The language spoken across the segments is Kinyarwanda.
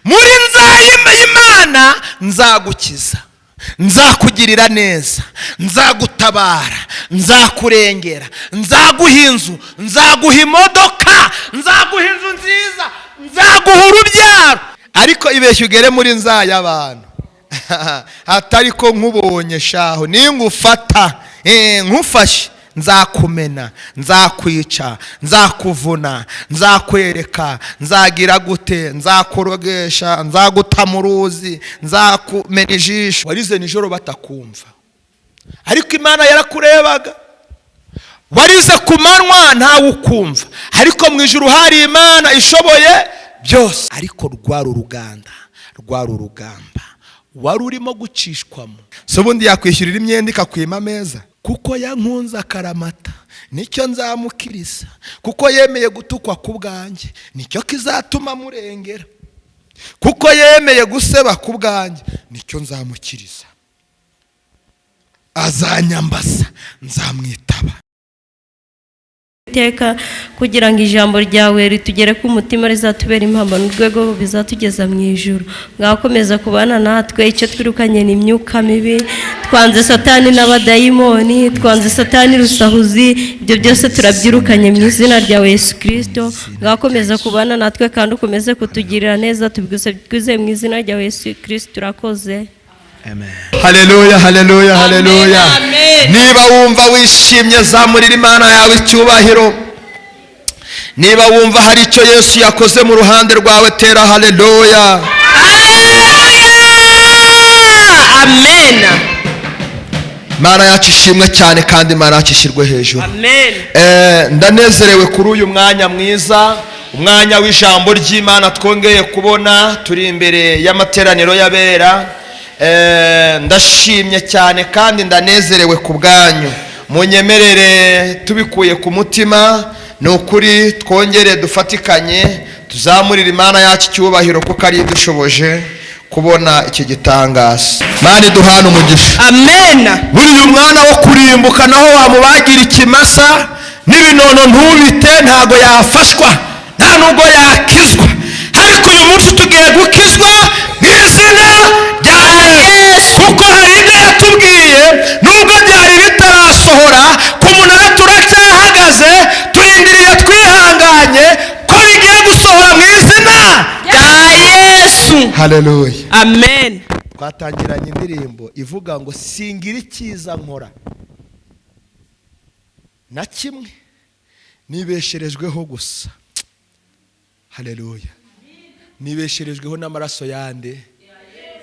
muri Imana nzagukiza, nzakugirira neza, nzagutabara, nzakurengera, nzaguha inzu, nzaguha imodoka, nzaguha inzu nziza, nzaguha urubyaro. Ariko ibeshya ugere muri y'abantu hatari ko nkubonye shaho ningufata nkufashe nzakumena, nzakwica, nzakuvuna, nzakwereka, nzagira gute, nzakurogesha, nzaguta mu ruzi, nzakumena ijisho. Warize nijoro batakumva, ariko Imana yarakurebaga. Warize ku manywa ntawe ukumva, ariko mu ijuru hari Imana ishoboye byose. Ariko rwari uruganda, rwari urugamba wari urimo gucishwamo. So ubundi yakwishyurira imyenda ikakwima ameza? Kuko yankunze akaramata nicyo nzamukiriza, kuko yemeye gutukwa ku bwanjye nicyo kizatuma murengera, kuko yemeye guseba ku bwanjye nicyo nzamukiriza. Azanyambaza nzamwitaba. Iteka kugira ngo ijambo ryawe ritugere ku mutima, rizatubera impamba n'urwego bizatugeza mu ijuru. Mwakomeza kubana natwe. Icyo twirukanye ni imyuka mibi, twanze satani n'abadayimoni, twanze satani rusahuzi, ibyo byose turabyirukanye mu izina rya Yesu Kristo. Mwakomeza kubana natwe kandi ukomeze kutugirira neza, tubiguze mu izina rya Yesu Kristo. Turakoze. Amen. Haleluya, haleluya, haleluya. Niba wumva wishimye, zamurira Imana yawe icyubahiro. Niba wumva hari icyo Yesu yakoze mu ruhande rwawe, tera haleluya. Amen. Imana yacu ishimwe cyane kandi Imana yacu ishyirwe hejuru. Amen. Ndanezerewe kuri uyu mwanya mwiza, umwanya w'ijambo ry'Imana twongeye kubona. Turi imbere y'amateraniro y'abera. Ndashimye cyane kandi ndanezerewe ku bwanyu. Munyemerere tubikuye ku mutima, ni ukuri twongere dufatikanye tuzamurira Imana yacu icyubahiro, kuko ari idushoboje kubona iki gitangaza. Imana iduhana umugisha. Amen. Buriya umwana wo kurimbuka naho wamubagira ikimasa n'ibinono ntubite ntago yafashwa, nta nubwo yakizwa. Ariko uyu munsi tugiye gukizwa mu izina rya Yesu, kuko hari ibyo yatubwiye nubwo byari bitarasohora. Ku munara turacyahagaze, turindiriye twihanganye ko bigiye gusohora mu izina rya Yesu. Haleluya. Amen. Twatangiranye indirimbo ivuga ngo singira icyiza nkora na kimwe, nibesherejweho gusa. Haleluya. Nibesherejweho n'amaraso yande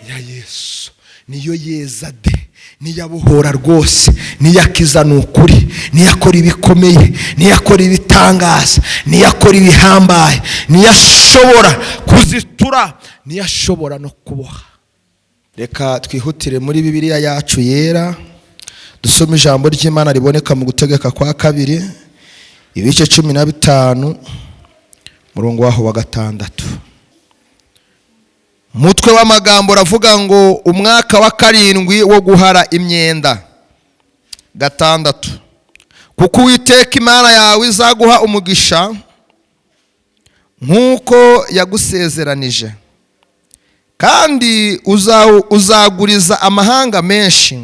ya Yesu. Niyo yeza de, niyabohora rwose, niyakiza n'ukuri, niyakora ibikomeye, niyakora ibitangaza, niyakora ibihambaye, niyashobora kuzitura, niyashobora no kuboha. Reka twihutire muri Bibiliya yacu yera, dusome ijambo ry'Imana riboneka mu Gutegeka kwa 2 ibice 15 murongo waho wa 6. Mutwe w'amagambo ravuga ngo umwaka wa 7 wo guhara imyenda. 6. Kuko Uwiteka Imana yawe izaguha umugisha nkuko yagusezeranije, kandi uzaguriza amahanga menshi,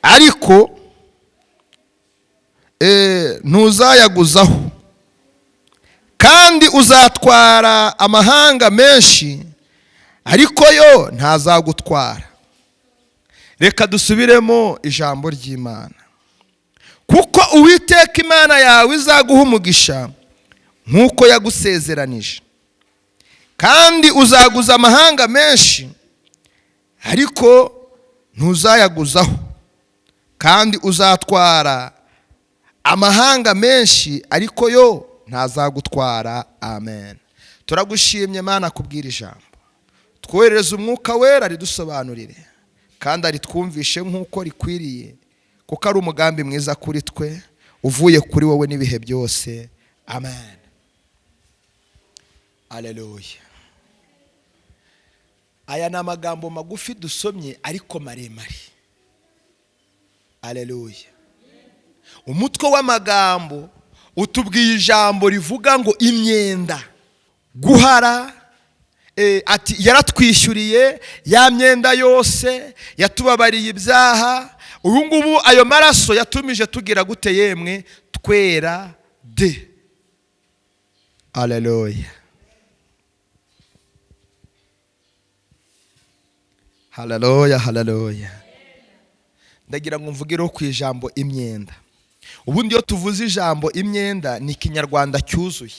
ariko ntuzayaguzaho, kandi uzatwara amahanga menshi, ariko yo ntazagutwara. Reka dusubiremo ijambo ry'Imana. Kuko Uwiteka Imana yawe izaguha umugisha nkuko yagusezeranije, kandi uzaguza amahanga menshi, ariko ntuzayaguzaho, kandi uzatwara amahanga menshi, ariko yo ntazagutwara. Amen. Turagushimye Mana kubwira ijambo. Twohereze umwuka wera ridusobanurire kandi aritwumvishe nk'uko rikwiriye, kuko ari umugambi mwiza kuri twe uvuye kuri wowe n'ibihe byose. Amen. Haleluya. Aya ni amagambo magufi dusomye ariko maremare. Haleluya. Umutwe w'amagambo utubwiye ijambo rivuga ngo imyenda, guhara ati yaratwishyuriye ya myenda yose, yatubabariye ibyaha. Ubu ngubu ayo maraso yatumije tugira gute yemwe? Twera de. Haleluya, haleluya, haleluya. Ndagira ngo mvugireho ku ijambo imyenda. Ubundi iyo tuvuze ijambo imyenda ni ikinyarwanda cyuzuye,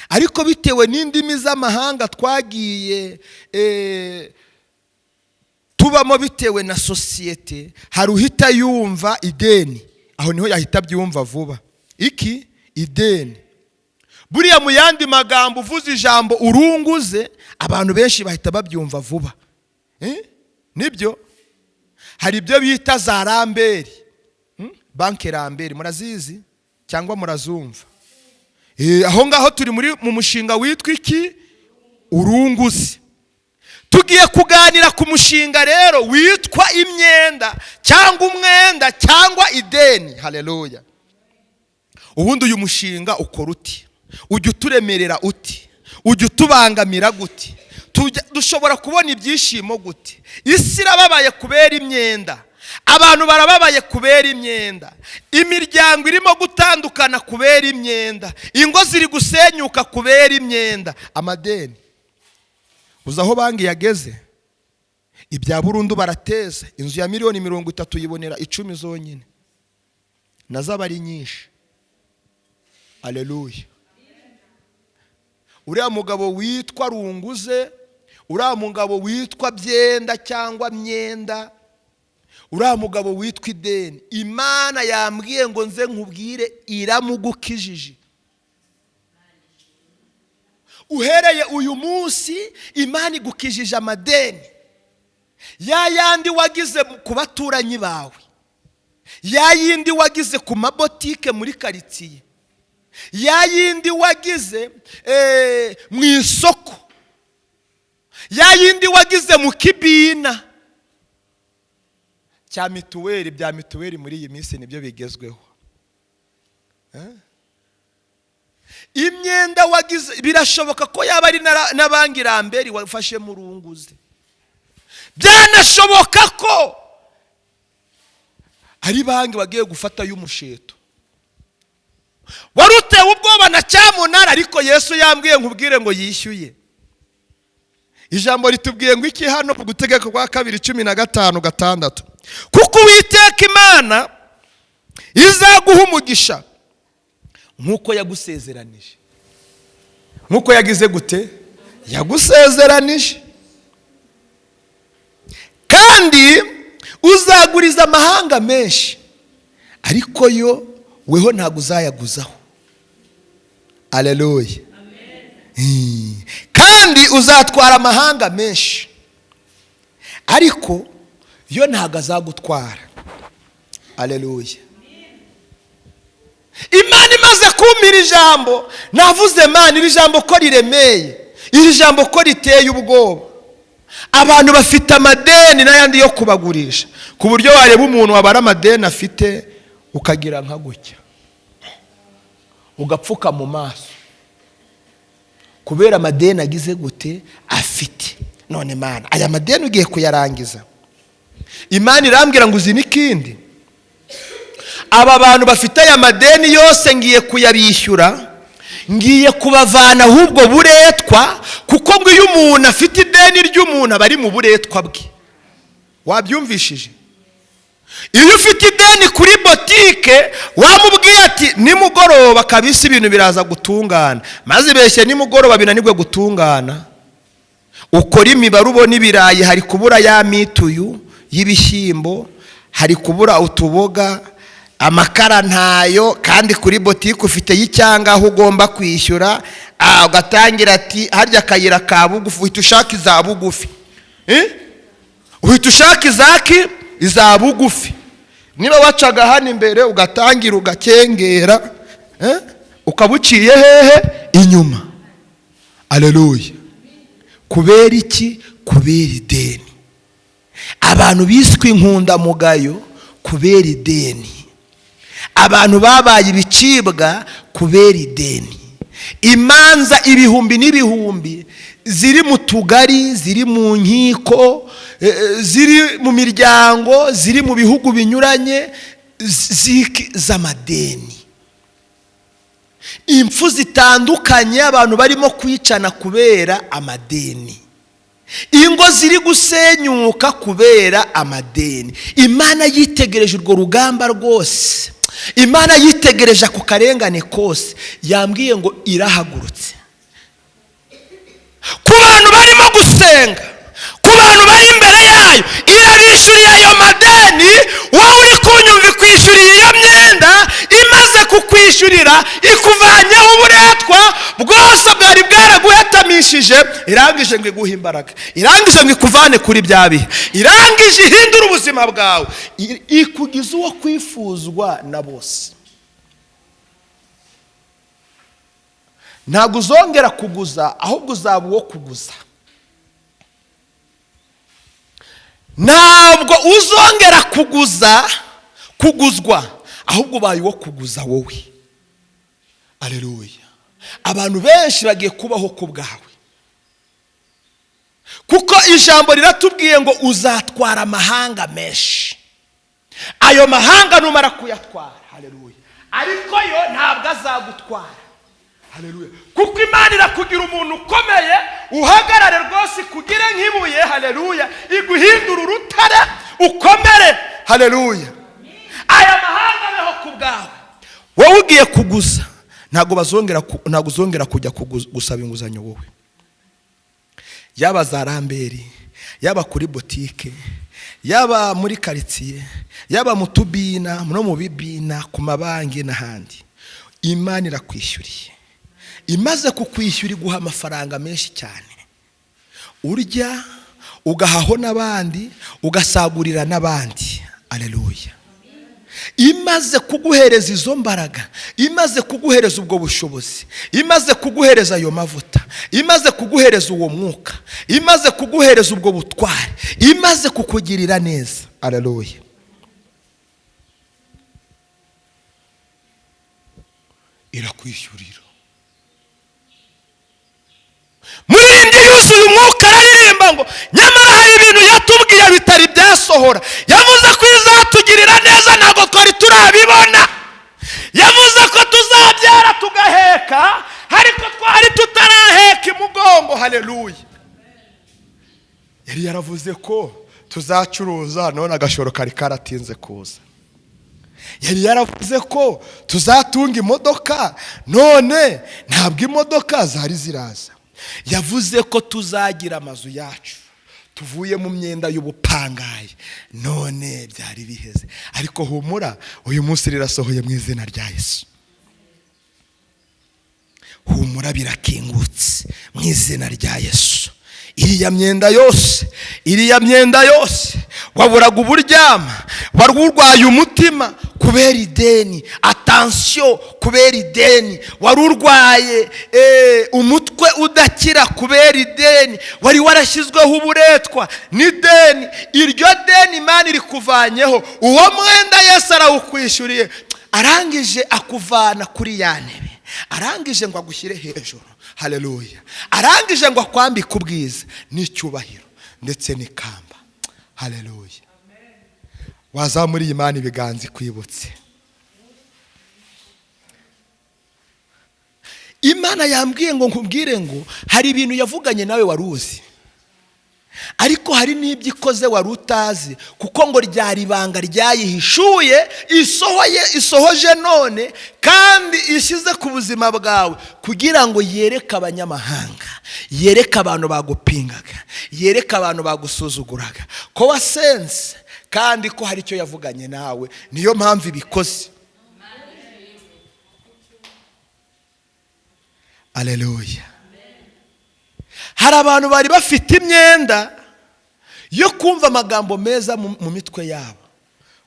ariko bitewe n'indimi z'amahanga twagiye tubamo, bitewe na sosiyete, hari uhita yumva ideni. Aho niho yahita byumva vuba. Iki ideni. Buriya mu yandi magambo uvuze ijambo urunguze, abantu benshi bahita babyumva vuba. Nibyo. Hari ibyo bita za ramberi, banke ramberi, murazizi cyangwa murazumva? Aho ngaho turi mu mushinga witwa iki? Urunguze. Tugiye kuganira ku mushinga rero witwa imyenda cyangwa umwenda cyangwa ideni. Haleluya. Ubundi uyu mushinga ukora uti? Ujya uturemerera uti? Ujya utubangamira gute? Dushobora kubona ibyishimo gute? Isi irababaye kubera imyenda, abantu barababaye kubera imyenda, imiryango irimo gutandukana kubera imyenda, ingo ziri gusenyuka kubera imyenda, amadeni. Uzi aho banki yageze? Ibya burundu barateza. Inzu ya miliyoni 30 yibonera 10 zonyine, nazo ari nyinshi. Haleluya. Uriya mugabo witwa runguze, uriya mugabo witwa byenda cyangwa myenda, uriya mugabo witwa ideni, Imana yambwiye ngo nze nkubwire iramugukijije. Uhereye uyu munsi Imana igukijije amadeni. Ya yandi wagize ku baturanyi bawe, ya yindi wagize ku mabotike muri karitsiye, ya yindi wagize mu isoko, ya yindi wagize mu kibina cya mituweli. Bya mituweli muri iyi minsi nibyo bigezweho. Imyenda wagize, birashoboka ko yaba ari na banki ramberi wafashe mu runguze. Byanashoboka ko ari banki wagiye gufata y'umusheto. Warutewe ubwoba na cyamunara, ariko Yesu yambwiye nkubwire ngo yishyuye. Ijambo ritubwiye ngo iki hano mu Gutegeka kwa 2:15, kuko Uwiteka Imana izaguha umugisha nkuko yagusezeranije. Nkuko yagize gute? Yagusezeranije. Kandi uzaguriza amahanga menshi, ariko yo weho ntago uzayaguzaho. Haleluya. Kandi uzatwara amahanga menshi, ariko yo ntago azagutwara. Haleluya. Imana imaze kumira ijambo, navuze Imana iri jambo ko riremeye, iri jambo ko riteye ubwoba. Abantu bafite amadeni n'ayandi yo kubagurisha, ku buryo wareba umuntu wabara amadeni afite ukagira nka gutya, ugapfuka mu maso kubera amadeni agize gute afite. None Imana, aya madeni ugiye kuyarangiza? Imana irambwira ngo uzi n'ikindi, aba bantu bafite aya madeni yose ngiye kuyabishyura, ngiye kubavana ahubwo buretwa, kuko ngo iyo umuntu afite ideni ry'umuntu aba ari mu buretwa bwe. Wabyumvishije? Iyo ufite ideni kuri botike, wamubwiye ati nimugoroba kabisa ibintu biraza gutungana, maze beshye nimugoroba binanirwe gutungana, ukora imibare ubona ibirayi hari kubura ya mituyu y'ibishyimbo, hari kubura utuboga, amakara ntayo, kandi kuri botike ufite y'icyanga aho ugomba kwishyura. Ugatangira ati harya akayira ka bugufi, uhita ushaka iza bugufi. Uhita ushaka iza bugufi. Niba wacaga hano imbere ugatangira ugakengera, ukabuciye hehe? Inyuma. Haleluya. Kubera iki? Kubera ideni. Abantu biswe inkunda mugayo kubera ideni. Abantu babaye ibicibwa kubera ideni. Imanza ibihumbi n'ibihumbi ziri mu tugari, ziri mu nkiko, ziri mu miryango, ziri mu bihugu binyuranye, z'amadeni. Impfu zitandukanye, abantu barimo kwicana kubera amadeni. Ingo ziri gusenyuka kubera amadeni. Imana yitegereje urwo rugamba rwose, Imana yitegereje ako karengane kose, yambwiye ngo irahagurutse. Ku bantu barimo gusenga, ku bantu bari imbere yayo, irabishyuriye ayo madeni. Wowe uri kunyumva ikwishyuriye iyo myenda, imaze kukwishyurira ikuvanyeho uburetwa bwose bwari bwaraguhetamishije. Irangije ngo iguhe imbaraga, irangije ngo ikuvane kuri bya bihe, irangije ihindura ubuzima bwawe, ikugize uwo kwifuzwa na bose. Ntabwo uzongera kuguza, ahubwo uzaba uwo kuguza. Ntabwo uzongera kuguzwa, ahubwo ubaye uwo kuguza wowe. Aleluya. Abantu benshi bagiye kubaho ku bwawe, kuko ijambo riratubwiye ngo uzatwara amahanga menshi. Ayo mahanga numara kuyatwara, haleluya, ariko yo ntabwo azagutwara. Haleluya. Kuko Imana irakugira umuntu ukomeye, uhagarare rwose kugire nk'ibuye. Haleluya. Iguhindura urutare ukomere. Haleluya. Aya mahanga abeho ku bwawe. Wowe ugiye kuguza, ntabwo uzongera kujya gusaba inguzanyo wowe. Yaba za Ramberi, yaba kuri botike, yaba muri karitsiye, yaba mu tubina, no mu bibina, ku mabanki n'ahandi, Imana irakwishyuriye. Imaze kukwishyura iguha amafaranga menshi cyane, urya ugahaho n'abandi, ugasagurira n'abandi. Aleluya. Imaze kuguhereza izo mbaraga, imaze kuguhereza ubwo bushobozi, imaze kuguhereza ayo mavuta, imaze kuguhereza uwo mwuka, imaze kuguhereza ubwo butware, imaze kukugirira neza. Aleluya. Irakwishyurira. Murindi yuzuye umwuka aririmba ngo nyamara hari ibintu yatubwiye bitari byasohora. Yavuze ko izatugirira neza, ntabwo twari turabibona. Yavuze ko tuzabyara tugaheka, ariko twari tutaraheka imugongo. Haleluya. Yari yaravuze ko tuzacuruza, none agashoro kari karatinze kuza. Yari yaravuze ko tuzatunga imodoka, none ntabwo imodoka zari ziraza. Yavuze ko tuzagira amazu yacu tuvuye mu myenda y'ubupangaye, none byari biheze. Ariko humura, uyu munsi rirasohoye mu izina rya Yesu. Humura, birakingutse mu izina rya Yesu. Iriya myenda yose waburaga uburyama, wari urwaye umutima kubera ideni, attention, kubera ideni, wari urwaye umutwe udakira kubera ideni, wari warashyizweho uburetwa n'ideni. Iryo deni Imana iri kuvanyeho, uwo mwenda Yesu arawukwishyuriye. Arangije akuvana kuri ya ntebe, arangije ngo agushyire hejuru. Haleluya. Arangije ngo akwambike ubwiza n'icyubahiro ndetse n'ikamba. Haleluya. Wazamuriye Imana ibiganza ikwibutse. Imana yambwiye ngo nkubwire ngo hari ibintu yavuganye nawe wari uzi, ariko hari n'ibyo ikoze wari utazi, kuko ngo ryari ibanga ryayihishuye, isohoje none, kandi ishyize ku buzima bwawe kugira ngo yereke abanyamahanga, yereke abantu bagupingaga, yereke abantu bagusuzuguraga ko wasenze, kandi ko hari icyo yavuganye nawe. Niyo mpamvu ibikoze. Aleluya. Hari abantu bari bafite imyenda yo kumva amagambo meza mu mitwe yabo,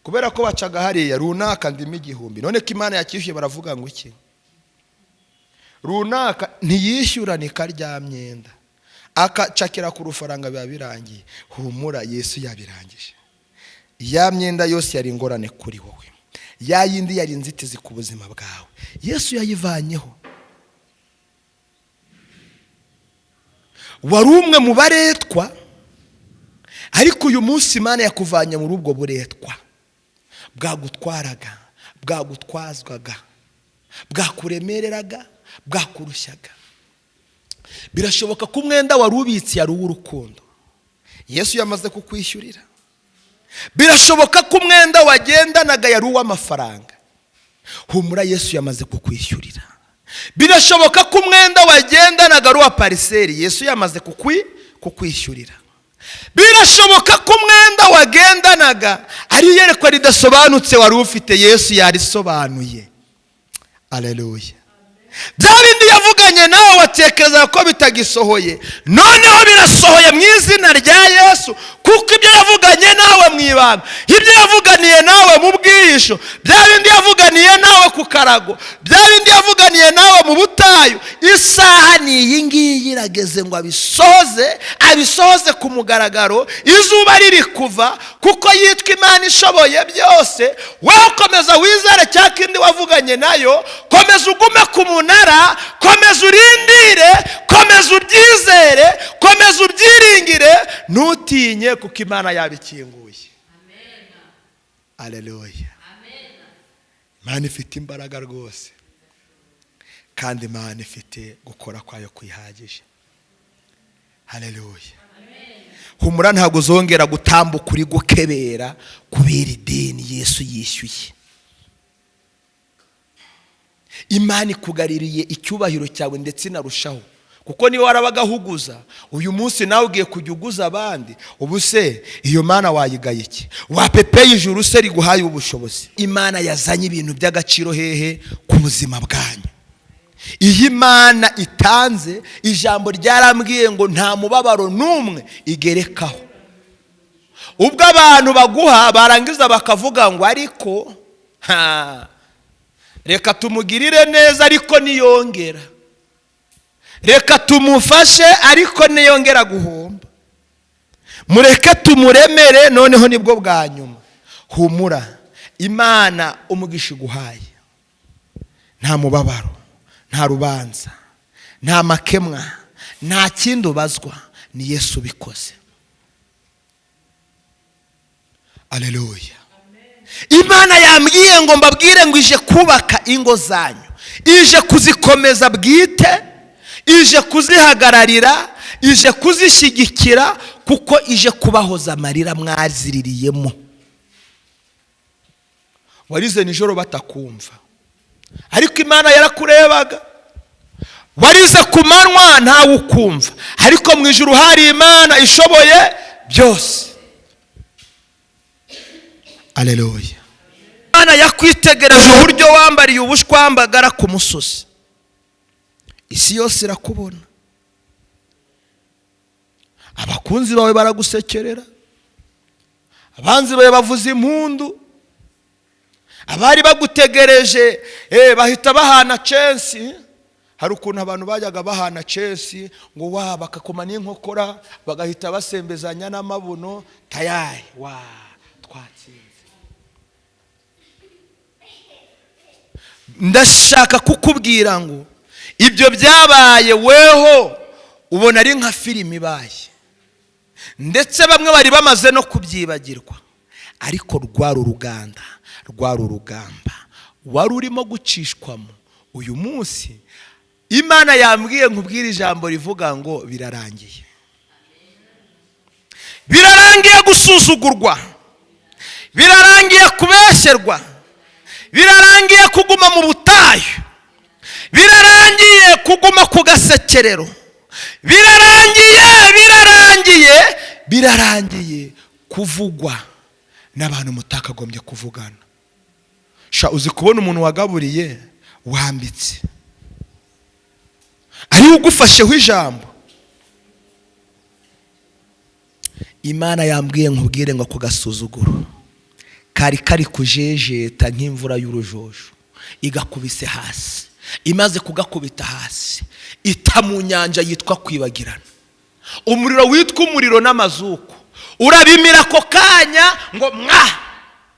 kubera ko bacaga hariya runaka ndimo igihumbi, none ko Imana yakishyuye baravuga ngo iki? Runaka ntiyishyura nikarya myenda, akacakira ku rufaranga biba birangiye. Humura, Yesu yabirangije. Ya myenda yose yari ingorane kuri wowe, ya yindi yari inzitizi ku buzima bwawe, Yesu yayivanyeho. wari umwe mu baretwa, ariko uyu munsi Imana yakuvanye muri ubwo buretwa bwagutwaraga, bwagutwazwaga, bwakuremereraga, bwakurushyaga. Birashoboka ko umwenda wari ubitse yari uw'urukundo, Yesu yamaze kukwishyurira. Birashoboka ko umwenda wagendanaga yari uw'amafaranga, humura Yesu yamaze kukwishyurira. Birashoboka ko umwenda wagendanaga ari uwa pariseri, Yesu yamaze kukwishyurira. Birashoboka ko umwenda wagendanaga ari iyerekwa ridasobanutse wari ufite, Yesu yarisobanuye. Haleluya. Bya bindi yavuganye nawe watekereza ko bitagisohoye, noneho birasohoye mu izina rya Yesu, kuko ibyo yavuganye nawe mu ibanga, ibyo yavuganiye nawe mu bwihisho, bya bindi yavuganiye nawe ku karago, bya bindi yavuganiye nawe mu butayu, isaha ni iyi ngiyi irageze ngo abisohoze ku mugaragaro. Izuba riri kuva, kuko yitwa Imana ishoboye byose. Wowe komeza wizere cya kindi wavuganye nayo, komeza ugume ku munara, komeza urindire, komeza ubyizere, komeza ubyiringire, ntutinye kuko Imana yabikinguye. Haleluya. Imana ifite imbaraga rwose, kandi Imana ifite gukora kwayo kwihagije. Haleluya. Humura ntabwo uzongera gutambuka uri gukebera kubera ideni Yesu yishyuye. Imana ikugaririye icyubahiro cyawe ndetse inarushaho, kuko niba warabaga uhuguza, uyu munsi nawe ugiye kujya uguza abandi. Ubu se iyo Mana wayigaye iki? Wapepeye ijuru se riguhaye ubushobozi? Imana yazanye ibintu by'agaciro hehe ku buzima bwanyu. Iyi Imana itanze, ijambo ryarambwiye ngo nta mubabaro n'umwe igerekaho. Ubwo abantu baguha barangiza bakavuga ngo ariko reka tumugirire neza ariko niyongera, reka tumufashe ariko niyongera guhomba, mureke tumuremere noneho nibwo bwa nyuma. Humura, Imana umugisha iguhaye nta mubabaro, nta rubanza, nta makemwa, nta kindi ubazwa, ni Yesu ubikoze. Haleluya. Imana yambwiye ngo mbabwire ngo ije kubaka ingo zanyu, ije kuzikomeza bwite, ije kuzihagararira, ije kuzishyigikira, kuko ije kubahoza amarira mwaziririyemo. Warize nijoro batakumva, ariko Imana yarakurebaga. Warize ku manywa ntawe ukumva, ariko mu ijuru hari Imana ishoboye byose. Haleluya. Imana yakwitegereje uburyo wambariye ubushwambagara ku musozi, isi yose irakubona. Abakunzi bawe baragusekerera, abanzi bawe bavuza impundu, abari bagutegereje bahita bahana censi. Hari ukuntu abantu bajyaga bahana censi ngo bakakoma n'inkokora, bagahita basembezanya n'amabuno, tayari twatsinze. Ndashaka kukubwira ngo ibyo byabaye weho ubona ari nka filime ibaye, ndetse bamwe bari bamaze no kubyibagirwa, ariko rwari uruganda, rwari urugamba wari urimo gucishwamo. Uyu munsi Imana yambwiye nkubwira ijambo rivuga ngo birarangiye. Birarangiye gusuzugurwa, birarangiye kubesherwa, birarangiye kuguma mu butayu, birarangiye kuguma ku gasekerero, birarangiye kuvugwa n'abantu mutakagombye kuvugana. Uzi kubona umuntu wagaburiye wambitse, ariwe ugufasheho ijambo. Imana yambwiye nkubwire ngo ako gasuzuguro kari kujejeta nk'imvura y'urujojo, igakubise hasi. Imaze kugakubita hasi, ita mu nyanja yitwa kwibagirana. Umuriro witwa umuriro n'amazuku urabimira ako kanya ngo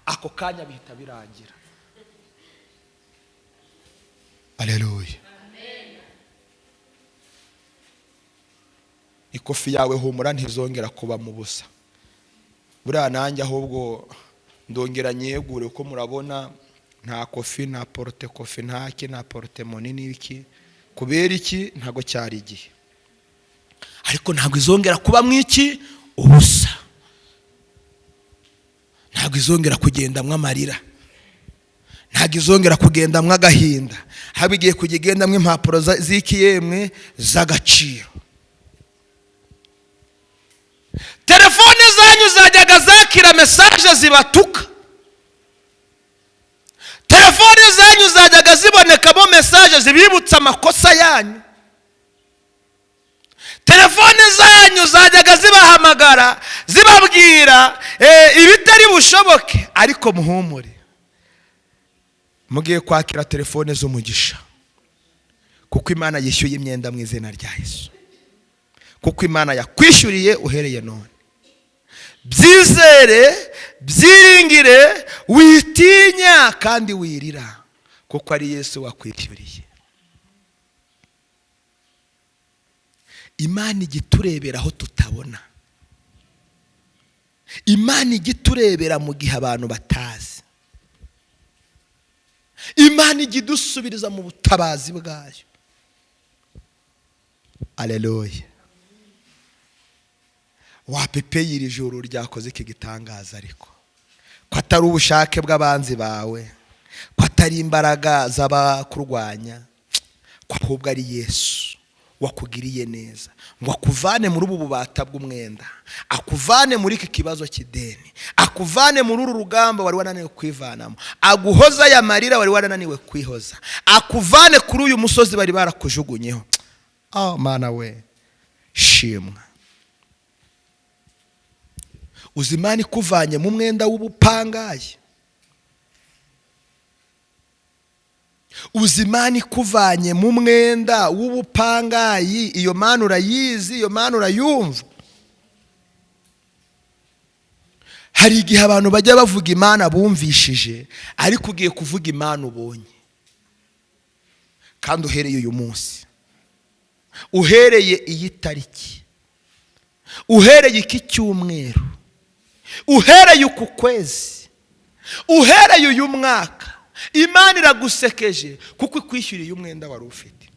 ako kanya bihita birangira. Haleluya. ikofi yawe humura ntizongera kuba mu busa. Buriya nanjye ahubwo ndongera nyegure uko murabona nta kofi nta porte kofi nta portemoni n'iki kubera iki ntago cyari igihe, ariko ntago izongera kuba mwiki ubusa, ntago izongera kugendamwa amarira, ntago izongera kugendamwa agahinda, habigiye kugendamwa impapuro z'iki yemwe z'agaciro. Telefone zanyu zajyaga zakira message zibatuka, telefone zanyu zajyaga zibonekamo message zibibutsa amakosa yanyu, telefone zanyu zajyaga zibahamagara zibabwira ibitari bushoboke, ariko muhumure mugiye kwakira telefone z'umugisha, kuko Imana yishyuye imyenda mu izina rya Yesu, kuko Imana yakwishyuriye uhereye none. Byizere, byiringire, witinya kandi wirira, kuko ari Yesu wakwishyuriye. Imana igiturebera aho tutabona, Imana igiturebera mu gihe abantu batazi, Imana igidusubiriza mu butabazi bwayo. Haleluya. Wapepeye iri joro ryakoze iki gitangaza, ariko ko atari ubushake bw'abanzi bawe, ko atari imbaraga z'abakurwanya, ko ahubwo ari Yesu wakugiriye neza ngo akuvane muri ubu bubata bw'umwenda, akuvane muri iki kibazo cy'ideni, akuvane muri uru rugamba wari wananiwe kwivanamo, aguhoza ya marira wari wananiwe kwihoza, akuvane kuri uyu musozi bari barakujugunyeho. Oh Mana we, shimwa. Uzimana ikuvanye mu mwenda w'ubupangayi, uzimana ikuvanye mu mwenda w'ubupangayi. Iyo Mana urayizi, iyo Mana urayumva. Hari igihe abantu bajya bavuga Imana bumvishije, ariko ugiye kuvuga Imana ubonye. Kandi uhereye uyu munsi, uhereye iyi tariki, uhereye iki cyumweru, uhereye uku kwezi, uhereye uyu mwaka, Imana iragusekeje kuko ikwishyuriye umwenda wari ufite.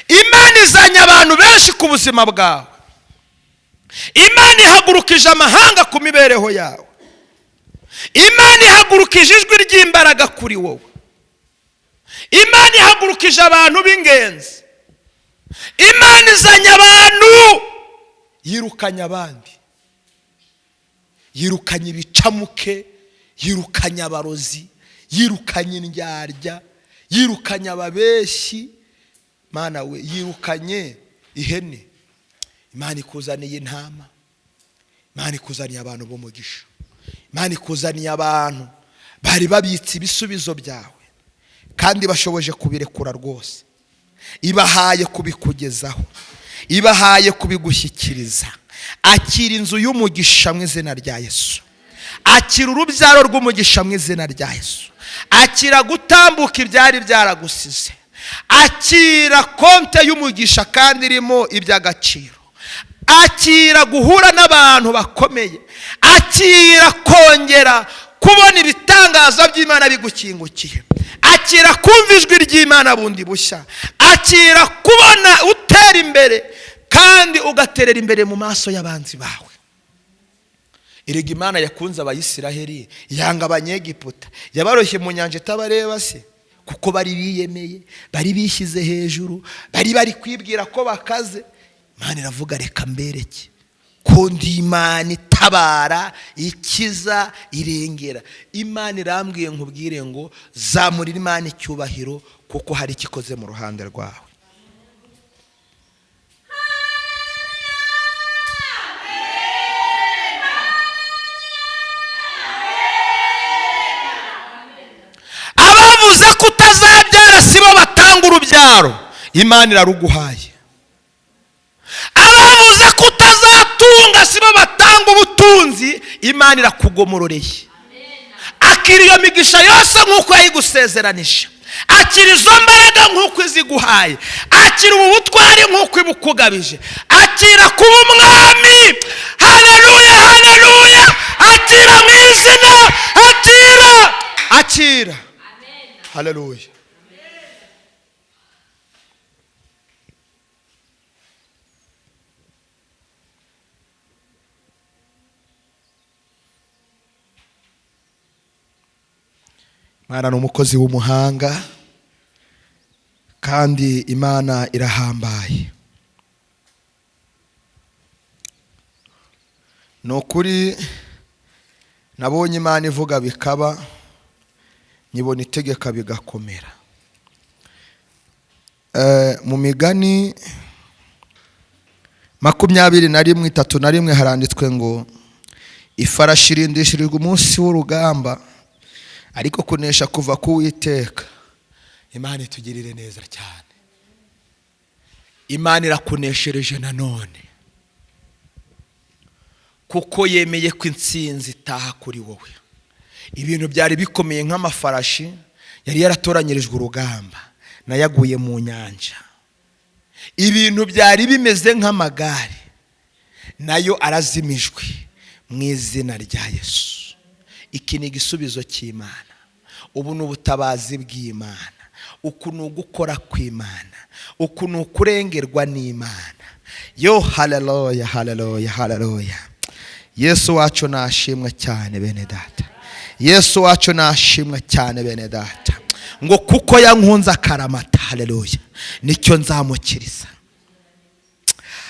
Imana izanye abantu benshi ku buzima bwawe, Imana ihagurukije amahanga ku mibereho yawe, Imana ihagurukije ijwi ry'imbaraga kuri wowe, Imana ihagurukije abantu b'ingenzi, Imana izanye abantu, yirukanye abandi, yirukanye ibicamuke, yirukanye abarozi, yirukanye indyarya, yirukanye ababeshyi. Mana we, yirukanye ihene. Imana ikuzaniye intama, Imana ikuzaniye abantu b'umugisha, Imana ikuzaniye abantu bari babitse ibisubizo byawe kandi bashoboje kubirekura rwose. Ibahaye kubikugezaho, ibahaye kubigushyikiriza. Akira inzu y'umugisha mu izina rya Yesu, akira urubyaro rw'umugisha mu izina rya Yesu, akira gutambuka ibyari byaragusize, akira konte y'umugisha kandi irimo iby'agaciro, akira guhura n'abantu bakomeye, akira kongera kubona ibitangaza by'Imana bigukingukiye, akira kumva ijwi ry'Imana bundi bushya, akira kubona utera imbere kandi ugaterera imbere mu maso y'abanzi bawe. Erega Imana yakunze Abayisiraheli, yanga Abanyegiputa, yabaroshye mu nyanja itabareba se, kuko bari biyemeye, bari bishyize hejuru, bari kwibwira ko bakaze. Imana iravuga reka mbereke ko ndi Imana itabara, ikiza, irengera. Imana irambwiye nkubwire ngo zamurira Imana icyubahiro, kuko hari ikikoze mu ruhande rwawe. Abavuze ko utazabyara sibo batanga urubyaro, Imana iraruguhaye. Abavuze ko utazatunga sibo batanga ubutunzi, Imana irakugomororeye. Akira iyo migisha yose nk'uko yayigusezeranije, akira izo mbaraga nk'uko iziguhaye, akira ubu butwari nk'uko ibukugabije, akira kuba umwami. Haleluya, haleluya, akira mu izina, akira. Haleluya. Imana ni umukozi w'umuhanga kandi Imana irahambaye. Ni ukuri nabonye Imana ivuga bikaba, nyibona itegeka bigakomera. Mu Migani 21:31 haranditswe ngo ifarashi irindishirijwe umunsi w'urugamba, ariko kunesha kuva ku Uwiteka. Imana itugirire neza cyane. Imana irakuneshereje nanone, kuko yemeye ko intsinzi itaha kuri wowe. Ibintu byari bikomeye nk'amafarashi yari yaratoranyirijwe urugamba, nayaguye mu nyanja. Ibintu byari bimeze nk'amagare, nayo arazimijwe mu izina rya Yesu. Iki ni igisubizo cy'Imana. Ubu ni ubutabazi bw'Imana. Uku ni ugukora kw'Imana. Uku ni ukurengerwa n'Imana. Yo, haleluya, haleluya, haleluya. Yesu wacu nashimwe cyane bene data. Yesu wacu nashimwe cyane bene data. Ngo kuko yankunze akaramata, haleluya, nicyo nzamukiriza.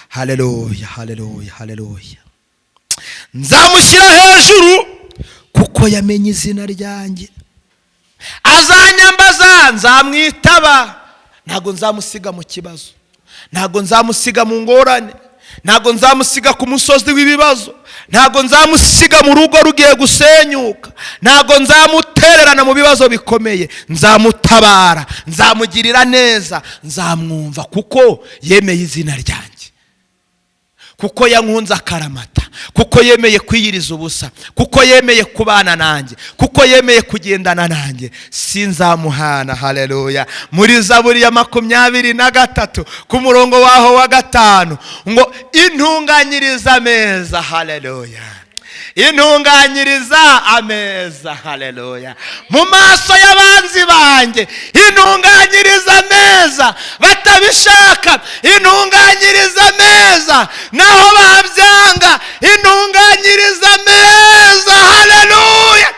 Haleluya, haleluya, haleluya. Nzamushyira hejuru kuko yamenye izina ryanjye. Azanyambaza, nzamwitaba. Ntago nzamusiga mu kibazo, ntago nzamusiga mu ngorane, ntago nzamusiga ku musozi w'ibibazo, ntago nzamusiga mu rugo rugiye gusenyuka, ntago nzamutererana mu bibazo bikomeye. Nzamutabara, nzamugirira neza, nzamwumva kuko yemeye izina ryanjye, kuko yankunze akaramata, kuko yemeye kwiyiriza ubusa, kuko yemeye kubana nanjye, kuko yemeye kugendana nanjye. Sinzamuhana. Haleluya. Muri Zaburi ya 23 ku murongo waho wa 5 ngo intunganyiriza ameza. Haleluya. Intunganyiriza ameza. Haleluya. Mu maso y'abanzi banjye intunganyiriza ameza, batabishaka intunganyiriza ameza, naho babyanga intunganyiriza ameza. Haleluya.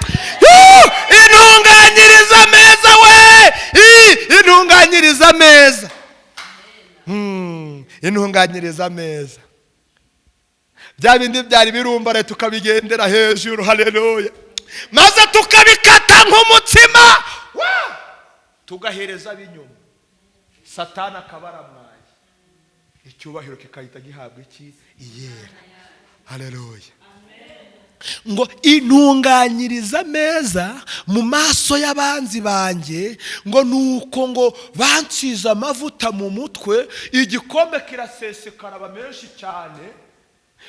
Intunganyiriza ameza we, intunganyiriza ameza. Intunganyiriza ameza. Bya bindi byari birumbare tukabigendera hejuru. Haleluya. Maze tukabikata nk'umutsima, tugahereza binyuma, Satani akabaramwaye, icyubahiro kikahita gihabwa iki? Iyera. Haleluya. Ngo intunganyiriza ameza mu maso y'abanzi banjye, ngo nuko ngo bansize amavuta mu mutwe, igikombe kirasesekara aba menshi cyane.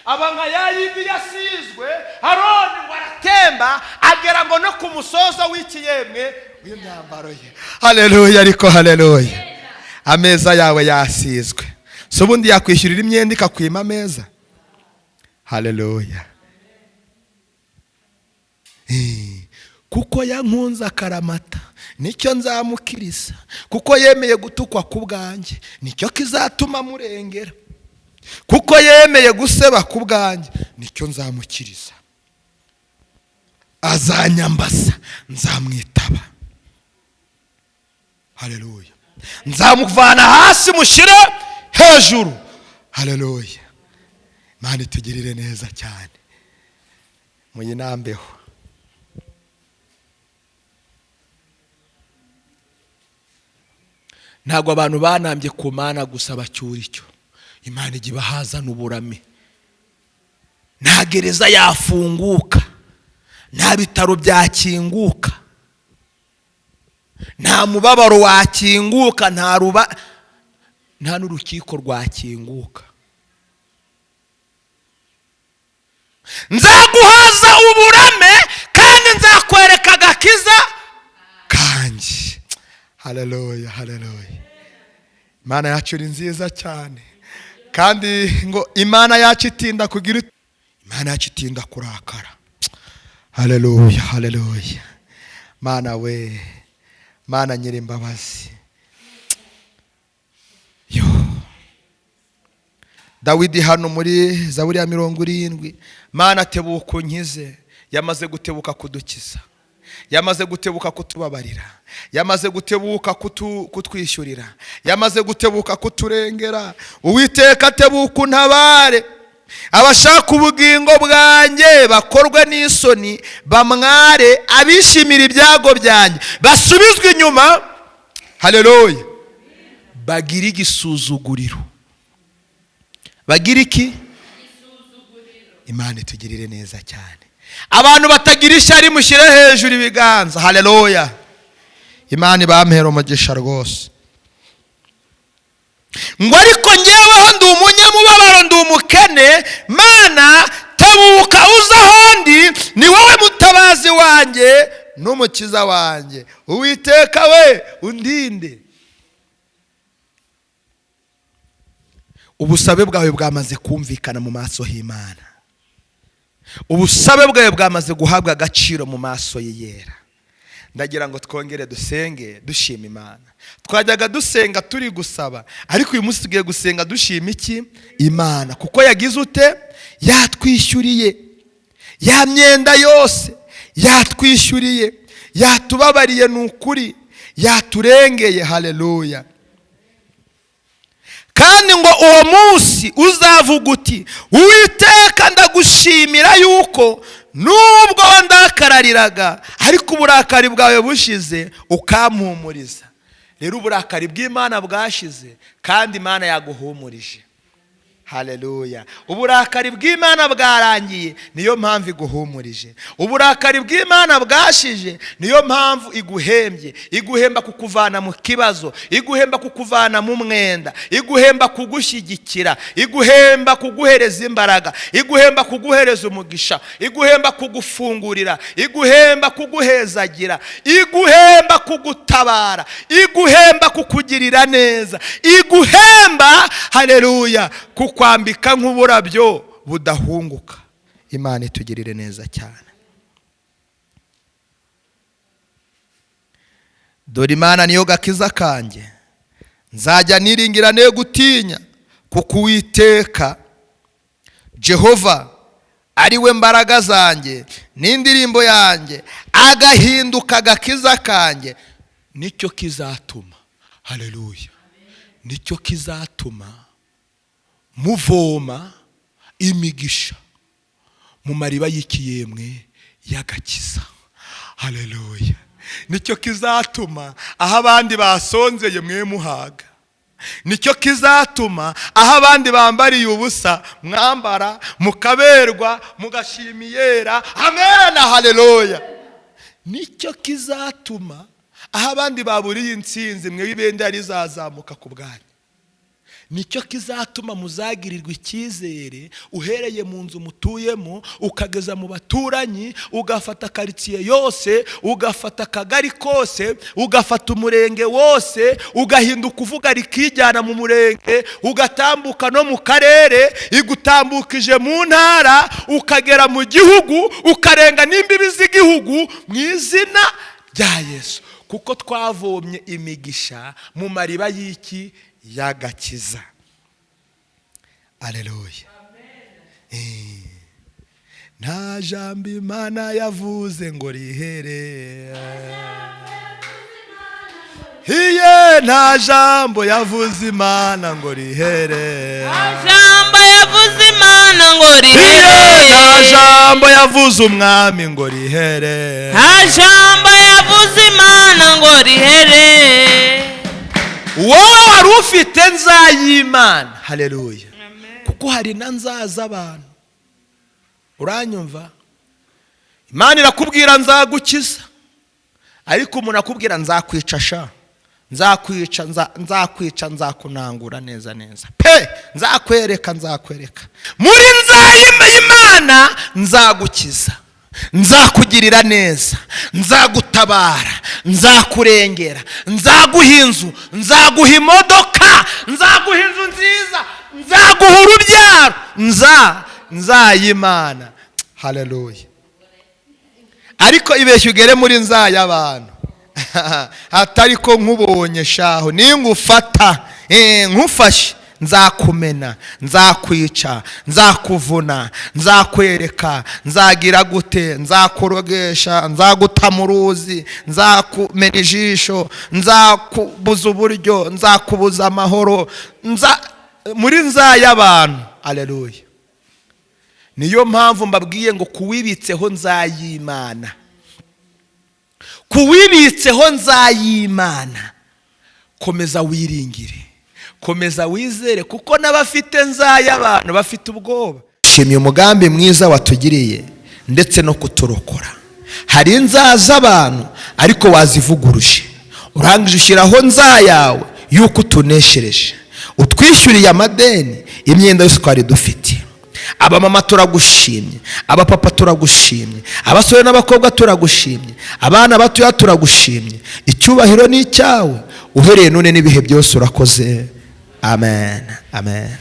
Aba nka yayindi yasizwe, Aroni ngo aratemba agera ngo no ku musozo w'ikiyemwe w'imyambaro ye. Haleluya. Ariko haleluya, ameza yawe yasizwe, so ubundi yakwishyurira imyenda ikakwima ameza. Haleluya. Kuko yankunze akaramata, nicyo nzamukiriza. Kuko yemeye gutukwa ku bwanjye, nicyo kizatuma murengera. Kuko yemeye guseba ku bwanjye, nicyo nzamukiriza. Azanyambaza, nzamwitaba. Haleluya. Nzamuvana hasi mushyire hejuru. Haleluya. Imana itugirire neza cyane. Muyinambeho. Ntago abantu banambye ku Mana gusa bacyura icyo. Imana ijya ibahazana uburame. Nta gereza yafunguka, nta bitaro byakinguka, nta mubabaro wakinguka, nta n'urukiko rwakinguka. Nzaguhaza uburame kandi nzakwereka agakiza kanjye. haleluya, haleluya. Imana yacu ni nziza cyane, kandi ngo Imana yacu itinda kugira, Imana yacu itinda kurakara. Haleluya, haleluya. Mana we, Mana Nyirimbabazi. Yo, Dawidi hano muri Zaburi ya 70, Mana tebuka unkize. Yamaze gutebuka kudukiza, yamaze gutebuka kutubabarira, yamaze gutebuka kutwishyurira, yamaze gutebuka kuturengera. Uwiteka tebuka untabare. Abashaka ubugingo bwanjye bakorwe n'isoni, bamware abishimira ibyago byanjye, basubizwe inyuma. Haleluya. Bagira igisuzuguriro. Bagira iki? Imana itugirire neza cyane. Abantu batagira ishyari mushyire hejuru ibiganza. Haleluya. Imana ibampera umugisha rwose. Ngo ariko njyeweho ndi umunyamubabaro, ndi umukene. Mana tebuka uza ahondi, ni wowe mutabazi wanjye n'umukiza wanjye. Uwiteka we undinde. Ubusabe bwawe bwamaze kumvikana mu maso y'Imana. Ubusabe bwawe bwamaze guhabwa agaciro mu maso y'Iyera. Ndagira ngo twongere dusenge dushima Imana. Twajyaga dusenga turi gusaba, ariko uyu munsi tugiye gusenga dushima iki? Imana, kuko yagize ute? Yatwishyuriye ya myenda yose, yatwishyuriye, yatubabariye n'ukuri, yaturengeye. Haleluya. Kandi ngo uwo munsi uzavuga uti, Uwiteka ndagushimira yuko nubwo ndakarariraga, ariko uburakari bwawe bushize ukampumuriza. Rero uburakari bw'Imana bwashize, kandi Imana yaguhumurije. Haleluya. Uburakari bw'Imana bwarangiye, niyo mpamvu iguhumurije. Uburakari bw'Imana bwashije, niyo mpamvu iguhembye. Iguhemba kukuvana mu kibazo, iguhemba kukuvana mu mwenda, iguhemba kugushyigikira, iguhemba kuguhereza imbaraga, iguhemba kuguhereza umugisha, iguhemba kugufungurira, iguhemba kuguhezagira, iguhemba kugutabara, iguhemba kukugirira neza, iguhemba, haleluya, kukwambika nk'uburabyo budahunguka. Imana itugirire neza cyane. Dore Imana niyo gakiza kanjye, nzajya niringira ne gutinya, kuko Uwiteka Jehova ari we mbaraga zanjye n'indirimbo yanjye, agahinduka gakiza kanjye. Nicyo kizatuma, haleluya, nicyo kizatuma muvoma imigisha mu mariba y'ikiyemwe y'agakiza. Haleluya. Nicyo kizatuma aho abandi basonzeye mwe muhaga. Nicyo kizatuma aho abandi bambariye ubusa mwambara, mukaberwa, mugashimiyera. Amen, haleluya. Nicyo kizatuma aho abandi baburiye intsinzi mwe ibendera rizazamuka ku bwanyu. Nicyo kizatuma muzagirirwa icyizere, uhereye mu nzu mutuyemo ukageza mu baturanyi, ugafata quartier yose, ugafata akagari kose, ugafata umurenge wose, ugahinduka uvuga rikijyana mu murenge, ugatambuka no mu karere, igutambukije mu ntara, ukagera mu gihugu, ukarenga n'imbibi z'igihugu mu izina rya Yesu, kuko twavomye imigisha mu mariba y'iki? Y'agakiza. Haleluya. Nta jambo Imana yavuze ngo rihere, hiye nta jambo yavuze Imana ngo rihere, nta jambo yavuze Imana ngo rihere, nta jambo yavuze umwami ngo rihere, nta jambo yavuze Imana ngo rihere. Wowe wari ufite nzayimana. Haleluya. Kuko hari na nzaza abantu. Uranyumva? Imana irakubwira nzagukiza, ariko umuntu akubwira nzakwica sha, nzakwica, nzakunangura neza neza, pe nzakwereka. Muri nzayimana nzagukiza. nzakugirira neza, nzagutabara, nzakurengera, nzaguha inzu, nzaguha imodoka, nzaguha inzu nziza, nzaguha urubyaro, nzayimana. Haleluya. Ariko ibeshya ugere muri nzay'abantu hatari ko nkubonye shaho ningufata nkufashe nzakumena, nzakwica, nzakuvuna, nzakwereka, nzagira gute, nzakurogesha, nzaguta mu ruzi, nzakumena ijisho, nzakubuza uburyo, nzakubuza amahoro, muri nzay'abantu. Haleluya. Niyo mpamvu mbabwiye ngo kuwibitseho nzayimana, kuwibitseho nzayimana. Komeza wiringire, komeza wizere, kuko n'abafite nzay'abantu bafite ubwoba. Shimye umugambi mwiza watugiriye ndetse no kuturokora. Hari inzaza abantu ariko wazivuguruje, urangije ushyiraho nzayawe yuko utuneshereje, utwishyuriye amadeni, imyenda yose twari dufite. Abamama turagushimye, abapapa turagushimye, abasore n'abakobwa turagushimye, abana batoya turagushimye. Icyubahiro ni icyawe uhereye none n'ibihe byose urakoze. Amen, amen.